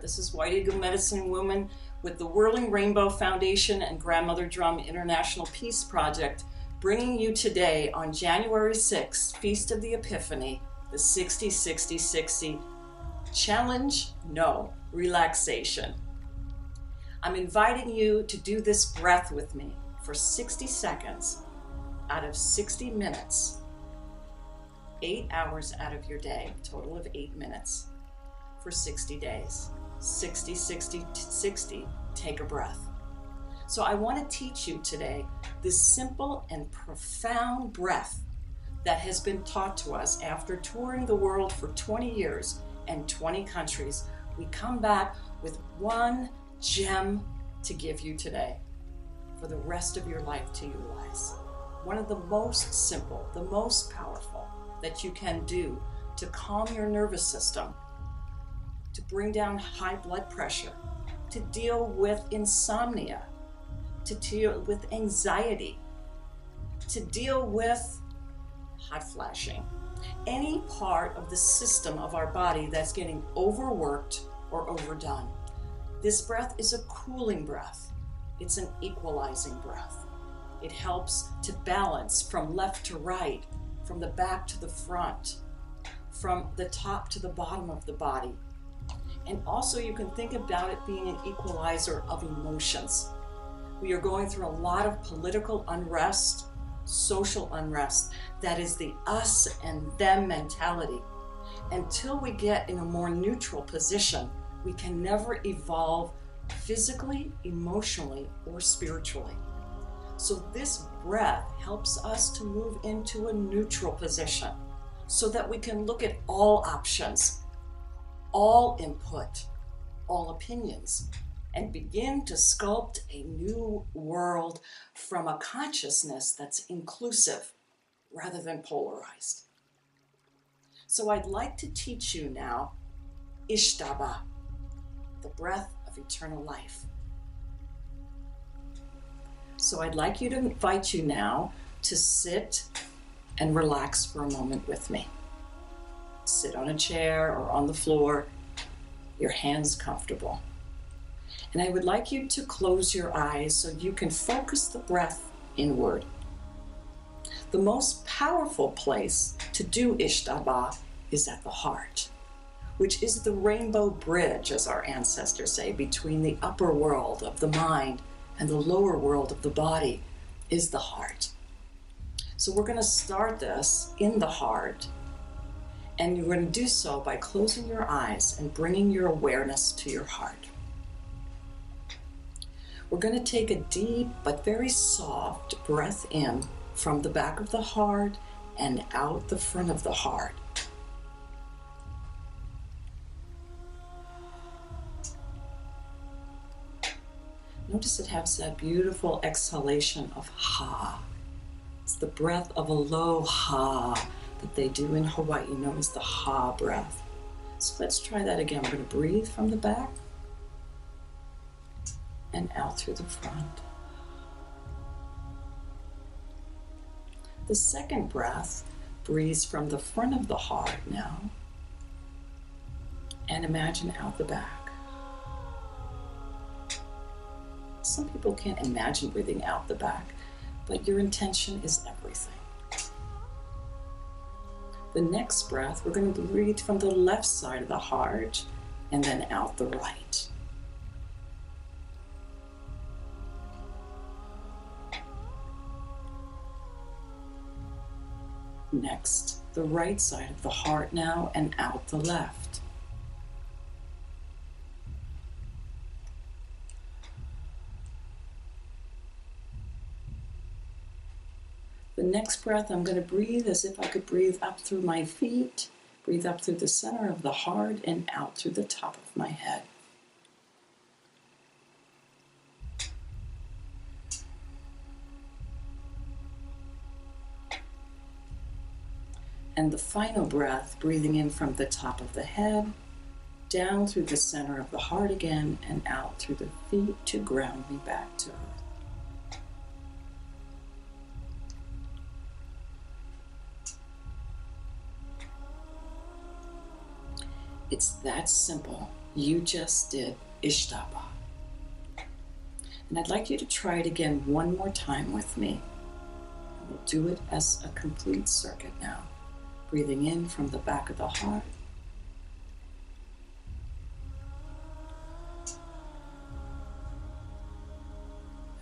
This is White Eagle Medicine Woman with the Whirling Rainbow Foundation and Grandmother Drum International Peace Project, bringing you today on January 6th, Feast of the Epiphany, the 60-60-60 Challenge, no, relaxation. I'm inviting you to do this breath with me for 60 seconds out of 60 minutes, 8 hours out of your day, a total of 8 minutes, for 60 days. 60, 60, 60, take a breath. So I want to teach you today this simple and profound breath that has been taught to us after touring the world for 20 years and 20 countries. We come back with one gem to give you today for the rest of your life to utilize. One of the most simple, the most powerful that you can do to calm your nervous system, to bring down high blood pressure, to deal with insomnia, to deal with anxiety, to deal with hot flashing, any part of the system of our body that's getting overworked or overdone. This breath is a cooling breath. It's an equalizing breath. It helps to balance from left to right, from the back to the front, from the top to the bottom of the body. And also you can think about it being an equalizer of emotions. We are going through a lot of political unrest, social unrest. That is the us and them mentality. Until we get in a more neutral position, we can never evolve physically, emotionally, or spiritually. So this breath helps us to move into a neutral position so that we can look at all options, all input, all opinions, and begin to sculpt a new world from a consciousness that's inclusive rather than polarized. So I'd like to teach you now Ishtaba, the breath of eternal life. So I'd like you to invite you now to sit and relax for a moment with me. Sit on a chair or on the floor, your hands comfortable. And I would like you to close your eyes so you can focus the breath inward. The most powerful place to do Ishtaba is at the heart, which is the rainbow bridge, as our ancestors say, between the upper world of the mind and the lower world of the body is the heart. So we're going to start this in the heart, and you're going to do so by closing your eyes and bringing your awareness to your heart. We're going to take a deep but very soft breath in from the back of the heart and out the front of the heart. Notice it has that beautiful exhalation of ha. It's the breath of aloha that they do in Hawaii, known as the ha breath. So let's try that again. We're going to breathe from the back and out through the front. The second breath breathes from the front of the heart now and imagine out the back. Some people can't imagine breathing out the back, but your intention is everything. The next breath, we're going to breathe from the left side of the heart and then out the right. Next, the right side of the heart now and out the left. The next breath, I'm going to breathe as if I could breathe up through my feet, breathe up through the center of the heart and out through the top of my head. And the final breath, breathing in from the top of the head, down through the center of the heart again, and out through the feet to ground me back to earth. It's that simple. You just did Ishtaba. And I'd like you to try it again one more time with me. And we'll do it as a complete circuit now. Breathing in from the back of the heart.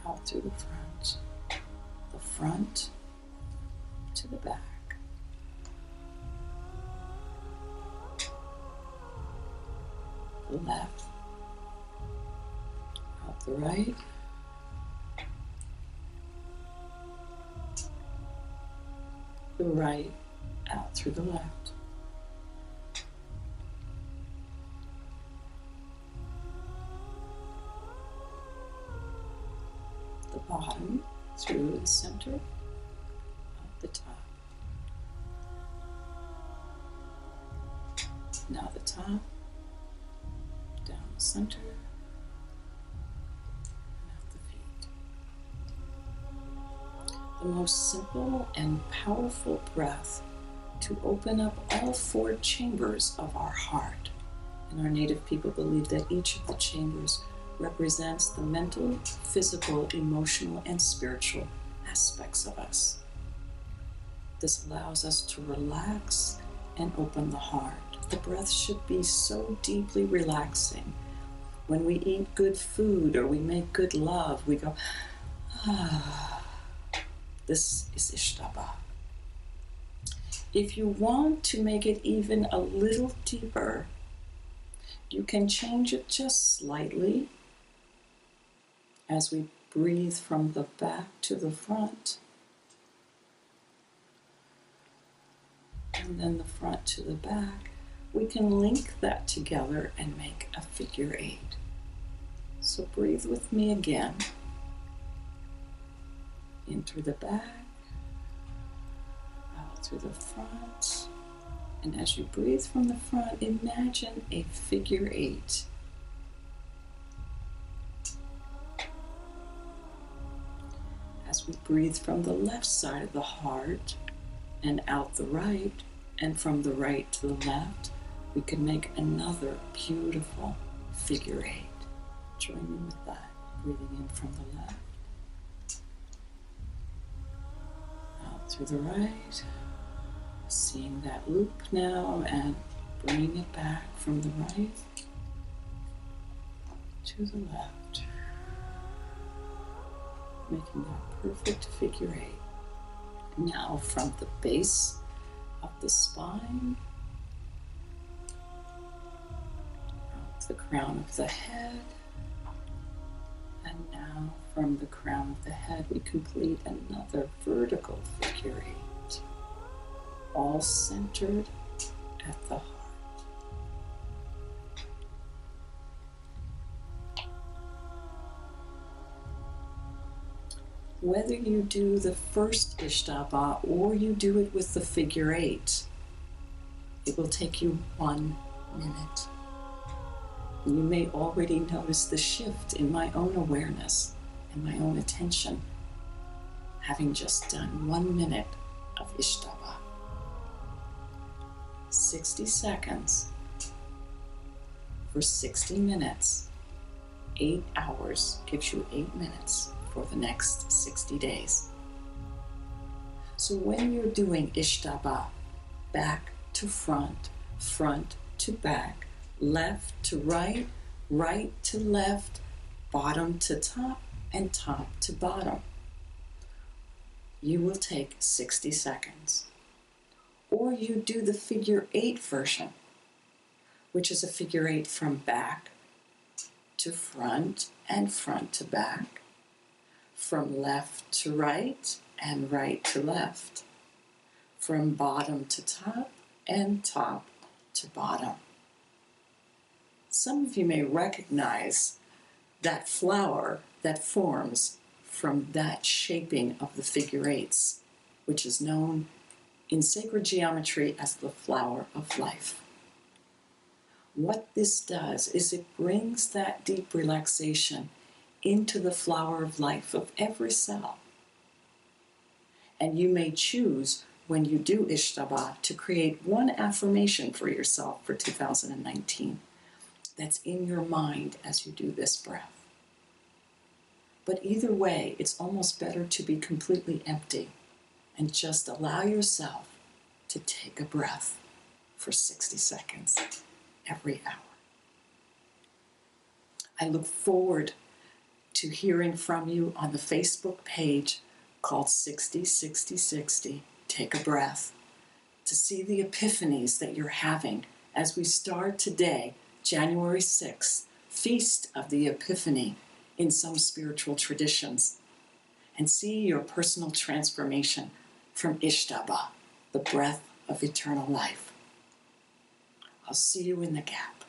Out through the front to the back. The left, out the right, the right, out through the left. The bottom through the center, out the top. Now the top, down the center, and out the feet. The most simple and powerful breath to open up all 4 chambers of our heart. And our native people believe that each of the chambers represents the mental, physical, emotional, and spiritual aspects of us. This allows us to relax and open the heart. The breath should be so deeply relaxing. When we eat good food or we make good love, we go, ah. This is Ishtaba. If you want to make it even a little deeper, you can change it just slightly as we breathe from the back to the front, and then the front to the back. We can link that together and make a figure 8. So breathe with me again. In through the back, out through the front. And as you breathe from the front, imagine a figure 8. As we breathe from the left side of the heart and out the right, and from the right to the left, we can make another beautiful figure 8. Join me with that. Breathing in from the left, out through the right, seeing that loop now and bringing it back from the right to the left, making that perfect figure 8. Now from the base of the spine, out the crown of the head, and now from the crown of the head we complete another vertical figure 8, all centered at the heart. Whether you do the first Ishtaba or you do it with the figure 8, it will take you 1 minute. You may already notice the shift in my own awareness and my own attention, having just done 1 minute of Ishtaba. 60 seconds for 60 minutes. 8 hours gives you 8 minutes for the next 60 days. So when you're doing Ishtaba, back to front, front to back, left to right, right to left, bottom to top, and top to bottom, you will take 60 seconds. Or you do the figure 8 version, which is a figure 8 from back to front and front to back, from left to right and right to left, from bottom to top and top to bottom. Some of you may recognize that flower that forms from that shaping of the figure 8s, which is known in sacred geometry as the flower of life. What this does is it brings that deep relaxation into the flower of life of every cell. And you may choose, when you do Ishtaba, to create one affirmation for yourself for 2019 that's in your mind as you do this breath. But either way, it's almost better to be completely empty and just allow yourself to take a breath for 60 seconds every hour. I look forward to hearing from you on the Facebook page called 60-60-60, Take a Breath, to see the epiphanies that you're having as we start today, January 6th, Feast of the Epiphany in some spiritual traditions, and see your personal transformation from Ishtaba, the breath of eternal life. I'll see you in the gap.